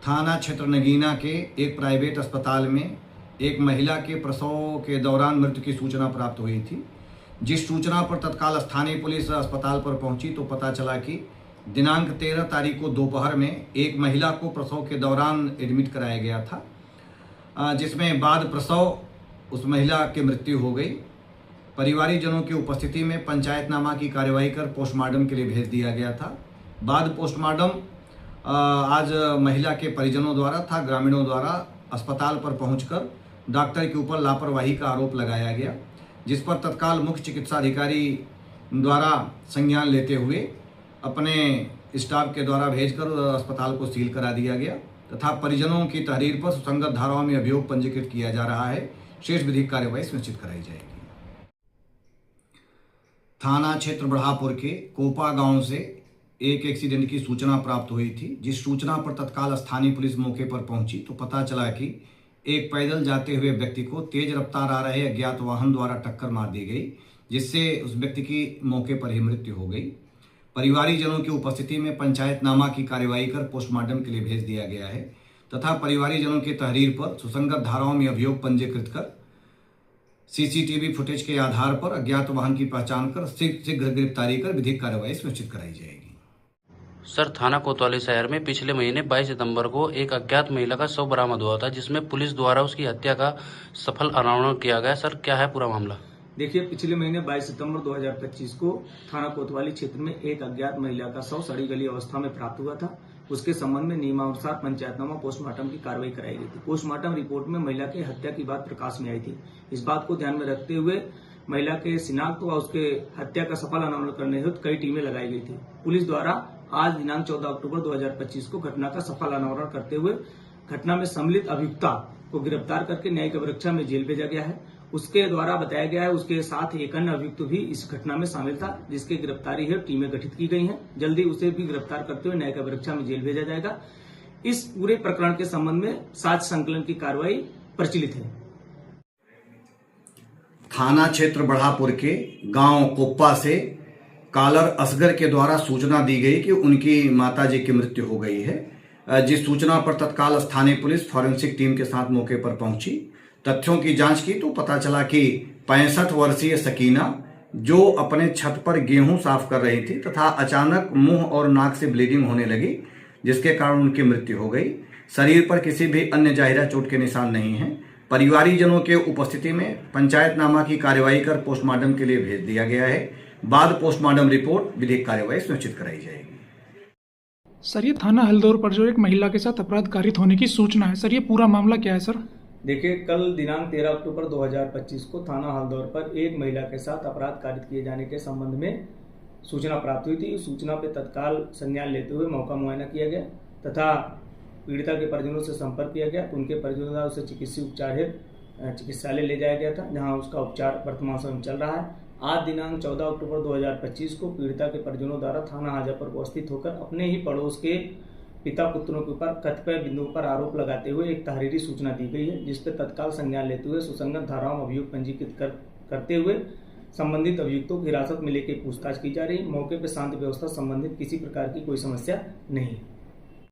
थाना क्षेत्र नगीना के एक प्राइवेट अस्पताल में एक महिला के प्रसव के दौरान मृत्यु की सूचना प्राप्त हुई थी। जिस सूचना पर तत्काल स्थानीय पुलिस अस्पताल पर पहुंची तो पता चला कि दिनांक 13 तारीख को दोपहर में एक महिला को प्रसव के दौरान एडमिट कराया गया था, जिसमें बाद प्रसव उस महिला की मृत्यु हो गई। परिवारीजनों की उपस्थिति में पंचायतनामा की कार्यवाही कर पोस्टमार्टम के लिए भेज दिया गया था। बाद पोस्टमार्टम आज महिला के परिजनों द्वारा तथा ग्रामीणों द्वारा अस्पताल पर पहुंचकर डॉक्टर के ऊपर लापरवाही का आरोप लगाया गया, जिस पर तत्काल मुख्य चिकित्सा अधिकारी द्वारा संज्ञान लेते हुए अपने स्टाफ के द्वारा भेजकर अस्पताल को सील करा दिया गया तथा परिजनों की तहरीर पर सुसंगत धाराओं में अभियोग पंजीकृत किया जा रहा है। शेष विधिक कार्यवाही सुनिश्चित कराई जाएगी। थाना क्षेत्र बढ़ापुर के कोपा गांव से एक एक्सीडेंट की सूचना प्राप्त हुई थी। जिस सूचना पर तत्काल स्थानीय पुलिस मौके पर पहुंची तो पता चला कि एक पैदल जाते हुए व्यक्ति को तेज रफ्तार आ रहे अज्ञात वाहन द्वारा टक्कर मार दी गई, जिससे उस व्यक्ति की मौके पर ही मृत्यु हो गई। परिवारीजनों की उपस्थिति में पंचायतनामा की कार्यवाही कर पोस्टमार्टम के लिए भेज दिया गया है तथा परिवारीजनों की तहरीर पर सुसंगत धाराओं में अभियोग पंजीकृत कर सीसीटीवी फुटेज के आधार पर अज्ञात वाहन की पहचान कर शीघ्र गिरफ्तारी कर विधिक कार्यवाही सुनिश्चित कराई जाएगी। सर, थाना कोतवाली शहर में पिछले महीने 22 सितंबर को एक अज्ञात महिला का शव बरामद हुआ था, जिसमें पुलिस द्वारा उसकी हत्या का सफल अनावरण किया गया। सर, क्या है पूरा मामला? देखिए, पिछले महीने 22 सितंबर 2025 को थाना कोतवाली क्षेत्र में एक अज्ञात महिला का शव सड़ी गली अवस्था में प्राप्त हुआ था। उसके संबंध में नियमानुसार पंचायतनामा पोस्टमार्टम की कार्रवाई कराई गई थी। पोस्टमार्टम रिपोर्ट में महिला की हत्या की बात प्रकाश में आई थी। इस बात को ध्यान में रखते हुए महिला के शिनाख्त व उसके हत्या का सफल अनावरण करने हेतु कई टीमें लगाई गई थी। पुलिस द्वारा आज दिनांक 14 अक्टूबर 2025 को घटना का सफल अनावरण करते हुए घटना में सम्मिलित अभियुक्ता को गिरफ्तार करके न्यायिक अभिरक्षा में जेल भेजा गया है। उसके द्वारा बताया गया है उसके साथ एक अन्य अभियुक्त भी इस घटना में शामिल था, जिसकी गिरफ्तारी है टीमें गठित की गई हैं। जल्दी उसे भी गिरफ्तार करते हुए न्यायिक अभिरक्षा में जेल भेजा जाएगा। इस पूरे प्रकरण के संबंध में साक्ष्य संकलन की कार्रवाई प्रचलित है। थाना क्षेत्र बढ़ापुर के गांव कोप्पा से कालर असगर के द्वारा सूचना दी गई कि उनकी माताजी की मृत्यु हो गई है। जिस सूचना पर तत्काल स्थानीय पुलिस फॉरेंसिक टीम के साथ मौके पर पहुंची, तथ्यों की जांच की तो पता चला कि 65 वर्षीय सकीना जो अपने छत पर गेहूं साफ कर रही थी तथा अचानक मुंह और नाक से ब्लीडिंग होने लगी, जिसके कारण उनकी मृत्यु हो गई। शरीर पर किसी भी अन्य जाहिरा चोट के निशान नहीं है। परिवारीजनों के उपस्थिति में पंचायतनामा की कार्यवाही कर पोस्टमार्टम के लिए भेज दिया गया है। बाद पोस्टमार्टम रिपोर्ट विधिक कार्यवाही सुनिश्चित कराई जाएगी। सर, ये थाना हल्दौर पर जो एक महिला के साथ अपराध कारित होने की सूचना है, सर ये पूरा मामला क्या है? सर देखिए, कल दिनांक 13 अक्टूबर 2025 को थाना हल्दौर पर एक महिला के साथ अपराध कारित किए जाने के संबंध में सूचना प्राप्त हुई थी। सूचना पर तत्काल संज्ञान लेते हुए मौका मुआयना किया गया तथा पीड़िता के परिजनों से संपर्क किया गया। उनके परिजनों द्वारा उसे चिकित्सीय उपचार हेतु चिकित्सालय ले जाया गया था, जहां उसका उपचार वर्तमान समय में चल रहा है। आज दिनांक 14 अक्टूबर 2025 को पीड़िता के परिजनों द्वारा थाना हाजापुर उपस्थित होकर अपने ही पड़ोस के पिता पुत्रों के ऊपर कतिपय बिंदुओं पर आरोप लगाते हुए एक तहरीरी सूचना दी गई है, जिस पर तत्काल संज्ञान लेते हुए सुसंगत धाराओं में अभियोग पंजीकृत करते हुए संबंधित अभियुक्तों को हिरासत में लेकर पूछताछ की जा रही है। मौके पर शांति व्यवस्था संबंधित किसी प्रकार की कोई समस्या नहीं है।